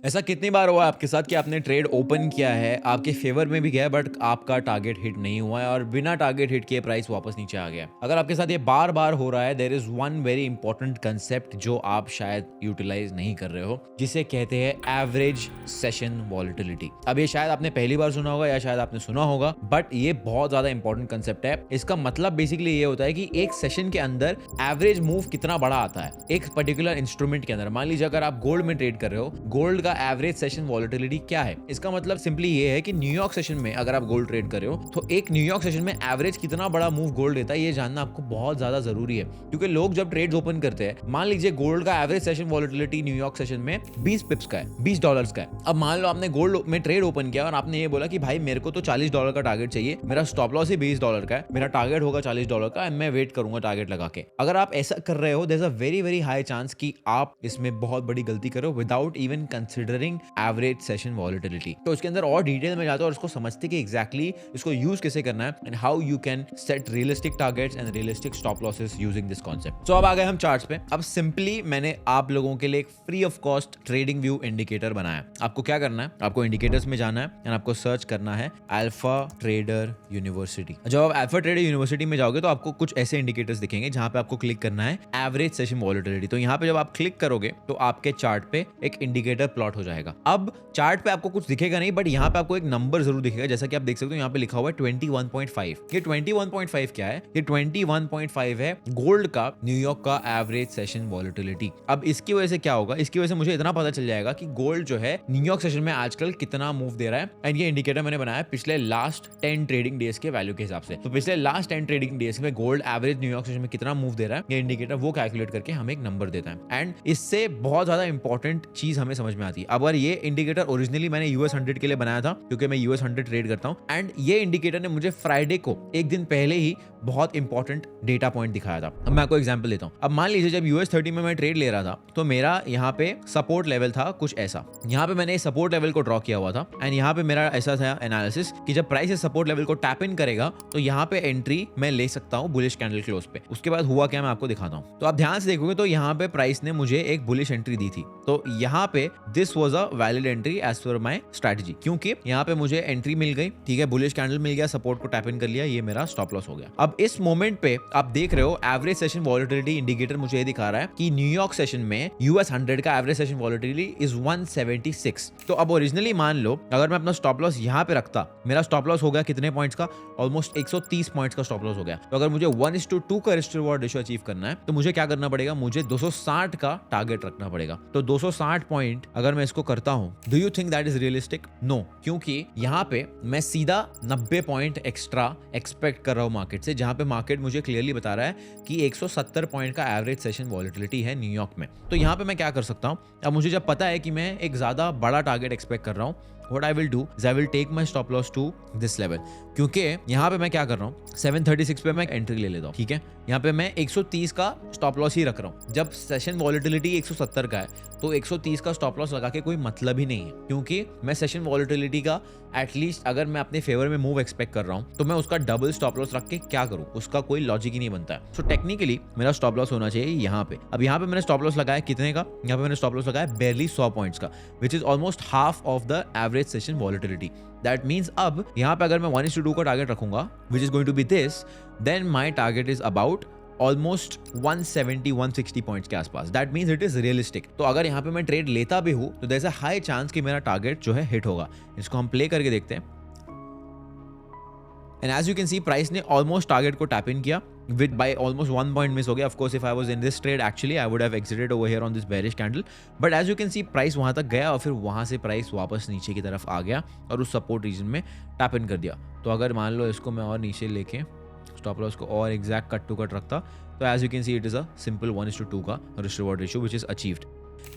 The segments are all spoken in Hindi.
ऐसा कितनी बार हुआ आपके साथ कि आपने ट्रेड ओपन किया है, आपके फेवर में भी गया बट आपका टारगेट हिट नहीं हुआ है और बिना टारगेट हिट किए प्राइस वापस नीचे आ गया? अगर आपके साथ ये बार-बार हो रहा है, there is one very important concept जो आप शायद यूटिलाइज़ नहीं कर रहे हो, जिसे कहते हैं एवरेज सेशन वॉलेटिलिटी। अब ये शायद आपने पहली बार सुना होगा या शायद आपने सुना होगा, बट ये बहुत ज़्यादा इंपॉर्टेंट कांसेप्ट है। इसका मतलब बेसिकली ये होता है कि एक सेशन के अंदर एवरेज मूव कितना बड़ा आता है, एक पर्टिकुलर इंस्ट्रूमेंट के अंदर। मान लीजिए अगर आप गोल्ड में ट्रेड कर रहे हो, गोल्ड का एवरेज सेशन वॉलेटिलिटी क्या है? इसका मतलब सिंपली ये है कि न्यूयॉर्क सेशन में अगर आप गोल्ड ट्रेड कर रहे हो, तो एक न्यूयॉर्क सेशन में एवरेज कितना बड़ा मूव गोल्ड लेता है, ये जानना आपको बहुत ज्यादा जरूरी है। क्योंकि लोग जब ट्रेड्स ओपन करते हैं, मान लीजिए गोल्ड का average session volatility New York session में 20 पिप्स का है, $20 का है। अब मान लो आपने गोल्ड में ट्रेड ओपन किया और आपने ये बोला कि भाई मेरे को तो $40 का टारगेट चाहिए, मेरा स्टॉप लॉस ही $20 का है, मेरा टारगेट होगा $40 का, मैं वेट करूंगा टारगेट लगा के। अगर आप ऐसा कर रहे हो, there is a very very high chance कि आप इसमें बहुत बड़ी गलती करो without even considering average session volatility. तो इसके अंदर और डिटेल में जाते हैं और इसको समझते कि एग्जैक्टली इसको यूज कैसे करना है and how you can set realistic targets and realistic stop losses using this concept. So अब आ गए हम चार्ट्स पे। अब सिंपली मैंने आप लोगों के लिए एक free of cost trading view indicator बनाया। आपको क्या करना है, आपको इंडिकेटर्स में जाना है एंड आपको सर्च करना है अल्फा ट्रेडर यूनिवर्सिटी। जब आप अल्फा ट्रेडर यूनिवर्सिटी में जाओगे तो आपको कुछ ऐसे इंडिकेटर्स दिखेंगे जहां पे आपको क्लिक करना है एवरेज सेशन वॉलेटिलिटी। तो यहाँ पे जब आप क्लिक करोगे तो आपके चार्ट पे एक इंडिकेटर प्लॉट हो जाएगा। अब चार्ट पे आपको कुछ दिखेगा नहीं, बट यहाँ पे आपको एक नंबर जरूर दिखेगा। जैसा कि आप देख सकते हो यहाँ पे लिखा हुआ है 21.5। ये 21.5 क्या है? ये 21.5 है गोल्ड का न्यूयॉर्क का एवरेज सेशन वॉलेटिलिटी। अब इसकी वजह से क्या होगा, इसकी वजह से मुझे इतना पता चल जाएगा कि गोल्ड जो है न्यूयॉर्क सेशन में आजकल कितना मूव दे रहा है। एंड ये इंडिकेटर मैंने बनाया पिछले लास्ट 10 ट्रेडिंग डेज के वैल्यू के हिसाब से। तो पिछले लास्ट 10 ट्रेडिंग डेज में गोल्ड एवरेज न्यूयॉर्क सेशन में कितना मूव दे रहा है, ये इंडिकेटर वो कैलकुलेट करके हमें एक नंबर देता है। एंड इससे बहुत ज्यादा इंपॉर्टेंट चीज हमें समझ में आती है। अगर ये इंडिकेटर ओरिजिनली मैंने US 100 के लिए बनाया था, क्योंकि मैं US 100 ट्रेड करता हूं, एंड ये इंडिकेटर ने मुझे फ्राइडे को एक दिन पहले ही बहुत इंपॉर्टेंट डेटा पॉइंट दिखाया था। अब मैं आपको एग्जांपल देता हूं। अब मान लीजिए जब US 30 में मैं ट्रेड ले रहा था, तो मेरा यहाँ पे सपोर्ट लेवल था कुछ ऐसा। यहाँ पे मैंने सपोर्ट लेवल को ड्रॉ किया हुआ था एंड यहाँ पे मेरा ऐसा था एनालिसिस कि जब प्राइस सपोर्ट लेवल को टैप इन करेगा तो यहाँ पे एंट्री मैं ले सकता हूँ बुलिश कैंडल क्लोज पे। उसके बाद हुआ क्या मैं आपको दिखाता हूँ। तो आप ध्यान से देखोगे तो यहाँ पे प्राइस ने मुझे एक बुलिश एंट्री दी थी। तो यहाँ पे this was a valid entry as per my strategy, क्योंकि यहाँ पे मुझे एंट्री मिल गई, ठीक है, बुलिश कैंडल मिल गया, सपोर्ट को टैप इन कर लिया, ये मेरा स्टॉप लॉस हो गया। अब इस मोमेंट पे आप देख रहे हो एवरेज सेशन वॉलेटिलिटी इंडिकेटर मुझे ये दिखा रहा है कि न्यूयॉर्क सेशन में US 100 का एवरेज सेशन वॉलेटिलिटी इज 176। तो अब ओरिजिनली मान लो अगर मैं अपना स्टॉप लॉस यहाँ पे रखता, मेरा स्टॉप लॉस हो गया कितने पॉइंट्स का? ऑलमोस्ट 130 पॉइंट्स का स्टॉप लॉस हो गया। तो अगर मुझे 1:2 का रिस्क रिवॉर्ड रेशियो अचीव करना है तो मुझे क्या करना पड़ेगा? मुझे 260 का टारगेट रखना पड़ेगा। तो 260 पॉइंट अगर मैं इसको करता हूं, do you think that is realistic? No, क्योंकि यहाँ पे मैं सीधा 90 पॉइंट एक्स्ट्रा एक्सपेक्ट कर रहा हूं मार्केट से, जहां पे मार्केट मुझे क्लियरली बता रहा है कि 170 पॉइंट का एवरेज सेशन वॉलेटिलिटी है न्यूयॉर्क में। तो यहाँ पे मैं क्या कर सकता हूँ? अब मुझे जब पता है कि मैं एक ज्यादा बड़ा टारगेट एक्सपेक्ट कर रहा हूँ, what I will do is I will take my stop loss to this level, क्योंकि यहाँ पे मैं क्या कर रहा हूँ, 736 पे मैं एंट्री ले लेता हूँ, ठीक है। यहाँ पे मैं 130 का स्टॉप लॉस ही रख रहा हूँ। जब सेशन वॉलेटिलिटी 170 का है तो 130 का स्टॉप लॉस लगा के कोई मतलब ही नहीं है, क्योंकि मैं सेशन वॉलेटिलिटी का एटलीस्ट अगर मैं अपने फेवर में मूव एक्सपेक्ट कर रहा हूँ तो मैं उसका डबल स्टॉप लॉस रख के क्या करूँ, उसका कोई लॉजिक ही नहीं बनता है। सो टेक्निकली मेरा स्टॉप लॉस होना चाहिए यहाँ पे। अब यहाँ पे मैंने स्टॉप लॉस लगाया कितने का? यहाँ पे मैंने स्टॉप लॉस लगाया barely 100 पॉइंट्स का, which is almost half of the average session volatility. That means अब यहाँ पे अगर मैं 1:2 का टारगेट रखूंगा, which is going to be this, then my target is about almost 170-160 points के आसपास। That means it is realistic. तो अगर यहाँ पे मैं ट्रेड लेता भी हूँ तो there is a high chance कि मेरा टारगेट जो है हिट होगा। इसको हम प्ले करके देखते हैं। And as you can see price ने ऑलमोस्ट टारगेट को टैप इन किया with by almost 1 point miss हो गया। Of course if I was in this trade actually I would have exited over here on this bearish candle, but as you can see price वहां तक गया और फिर वहां से प्राइस वापस नीचे की तरफ आ गया और उस सपोर्ट रीजन में टैप इन कर दिया। तो अगर मान लो इसको मैं और नीचे लेके स्टॉप लॉस को और एग्जैक्ट कट टू कट रखता तो as you can see it is a simple 1:2 का risk reward ratio which is achieved।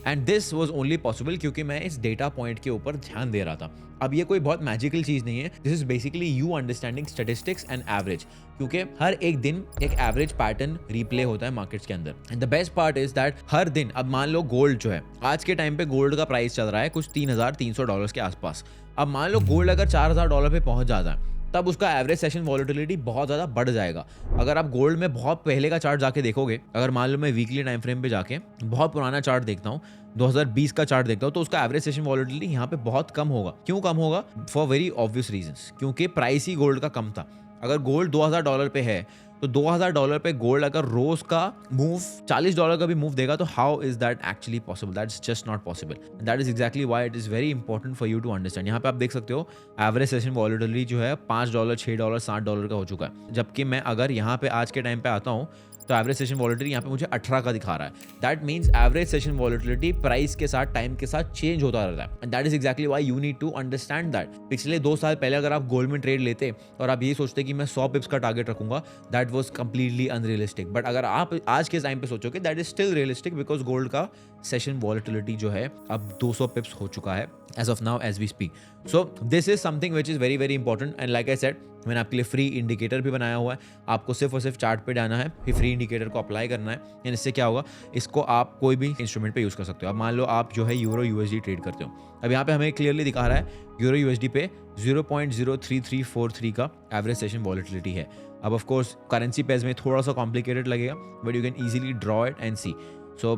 And this was only possible क्योंकि मैं इस डेटा पॉइंट के ऊपर ध्यान दे रहा था। अब ये कोई बहुत मैजिकल चीज नहीं है, this is basically you understanding statistics and average, क्योंकि हर एक दिन एक एवरेज पैटर्न रिप्ले होता है मार्केट्स के अंदर। And the best part is that हर दिन, अब मान लो गोल्ड जो है आज के टाइम पे गोल्ड का प्राइस चल रहा है कुछ $3,300 के आसपास। अब मान लो गोल्ड अगर $4,000 पे पहुंच जाता है तब उसका एवरेज सेशन वॉलेटिलिटी बहुत ज़्यादा बढ़ जाएगा। अगर आप गोल्ड में बहुत पहले का चार्ट जाके देखोगे, अगर मान लो मैं वीकली टाइम फ्रेम पे जाके बहुत पुराना चार्ट देखता हूँ, 2020 का चार्ट देखता हूँ, तो उसका एवरेज सेशन वॉलेटिलिटी यहाँ पे बहुत कम होगा। क्यों कम होगा? फॉर वेरी ऑब्वियस रीजंस, क्योंकि प्राइस ही गोल्ड का कम था। अगर गोल्ड $2000 पे है, तो $2000 पे गोल्ड अगर रोज का मूव $40 का भी मूव देगा, तो how is that actually possible? That's just not possible. That is exactly why it is very important for you to understand. यहाँ पे आप देख सकते हो एवरेज सेशन वॉलेटिलिटी जो है $5, $6, $7 का हो चुका है। जबकि मैं अगर यहाँ पे आज के टाइम पे आता हूँ, तो एवरेज सेशन वॉलेटिलिटी यहाँ पे मुझे 18 का दिखा रहा है। That means average session volatility price के साथ, टाइम के साथ चेंज होता रहता है। And that is exactly why you need to understand that. पिछले 2 साल पहले अगर आप गोल्ड में ट्रेड लेते और आप ये सोचते कि मैं 100 पिप्स का टारगेट रखूंगा, that was completely unrealistic. But अगर आप आज के टाइम पे सोचोगे, that is still realistic, because gold का सेशन वॉलेटिलिटी जो है अब 200 पिप्स हो चुका है as of now as we speak. So this is something which is very very important. And like I said, मैंने आपके लिए फ्री इंडिकेटर भी बनाया हुआ है। आपको सिर्फ और सिर्फ चार्ट पे जाना है, फिर फ्री इंडिकेटर को अप्लाई करना है। एंड इससे क्या होगा, इसको आप कोई भी इंस्ट्रूमेंट पे यूज कर सकते हो। अब मान लो आप जो है यूरो यूएसडी ट्रेड करते हो, अब यहाँ पे हमें क्लियरली दिखा रहा है यूरो यूएसडी पे 0.03343 का एवरेज सेशन वॉलेटिलिटी है। अब ऑफ कोर्स करेंसी पेज में थोड़ा सा कॉम्प्लिकेटेड लगेगा, but you can easily draw it and see. So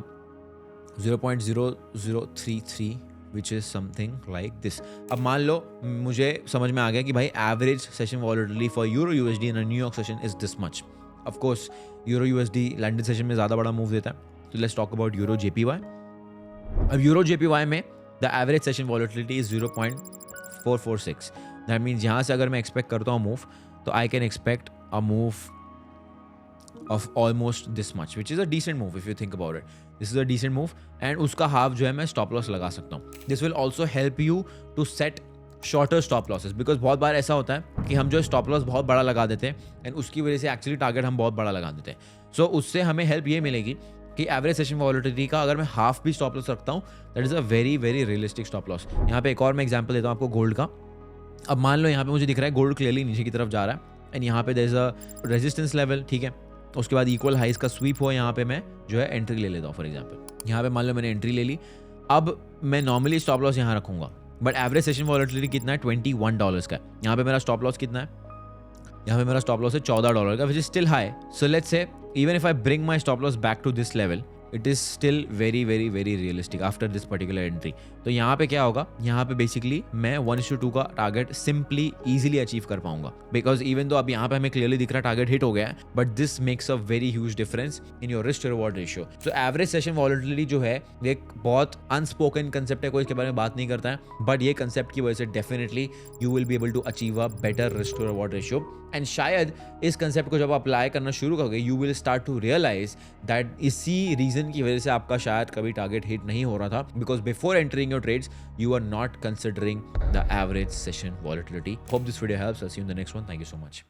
0.0033 which is something like this. अब मान लो मुझे समझ में आ गया कि भाई average session volatility for euro USD in New York session is this much. Of course euro USD London session में ज़्यादा बड़ा मूव देता है। तो let's talk about euro JPY. अब यूरो जेपीवाई में the average session volatility is 0.446। That means यहाँ से अगर मैं एक्सपेक्ट करता हूँ मूव, तो I can expect a move of almost this much, which is a decent move if you think about it. This is a decent move, and उसका हाफ जो है मैं स्टॉप लॉस लगा सकता हूँ. This will also help you to set shorter stop losses, because बहुत बार ऐसा होता है कि हम जो स्टॉप लॉस बहुत बड़ा लगा देते हैं एंड उसकी वजह से एक्चुअली टारगेट हम बहुत बड़ा लगा देते हैं. सो उससे हमें हेल्प ये मिलेगी कि एवरेज सेशन वॉलेटिलिटी का अगर मैं हाफ भी स्टॉप लॉस रखता हूँ, that is a very very realistic stop loss. यहाँ पे एक और मैं एग्जांपल देता हूँ आपको गोल्ड का. अब मान लो यहाँ पे मुझे दिख रहा है गोल्ड क्लियरली नीचे की तरफ जा रहा है एंड यहाँ पे there is a resistance level, ठीक है. उसके बाद इक्वल हाइस का स्वीप हो, यहाँ पे मैं जो है एंट्री ले लेता हूँ. फॉर एग्जांपल यहाँ पे मान लो मैंने एंट्री ले ली. अब मैं नॉर्मली स्टॉप लॉस यहाँ रखूंगा, बट एवरेज सेशन वॉलेटिलिटी कितना है, $21 का. यहाँ पे मेरा स्टॉप लॉस कितना है, यहाँ पे मेरा स्टॉप लॉस है $14 का, which is still high. So let's say even if I bring my stop loss back to this level, it is still very very very realistic after this particular entry. तो यहाँ पे क्या होगा, यहाँ पे बेसिकली मैं 1:2 का टारगेट सिंपली इजीली अचीव कर पाऊंगा, बिकॉज इवन दो अब यहाँ पे हमें क्लियरली दिख रहा है टारगेट हिट हो गया है, but this makes a very huge difference in your risk to reward ratio. So average session volatility जो है एक बहुत अनस्पोकन कंसेप्ट है, कोई इसके बारे में बात नहीं करता है, बट ये कंसेप्ट की वजह से definitely you will be able to achieve a better risk to reward ratio. And शायद इस कंसेप्ट को जब अप्लाई करना शुरू करोगे, you will start to realize that इसी रीजन की वजह से आपका शायद कभी टारगेट हिट नहीं हो रहा था, because before entering your trades you are not considering the average session volatility. Hope this video helps. I'll see you in the next one. Thank you so much.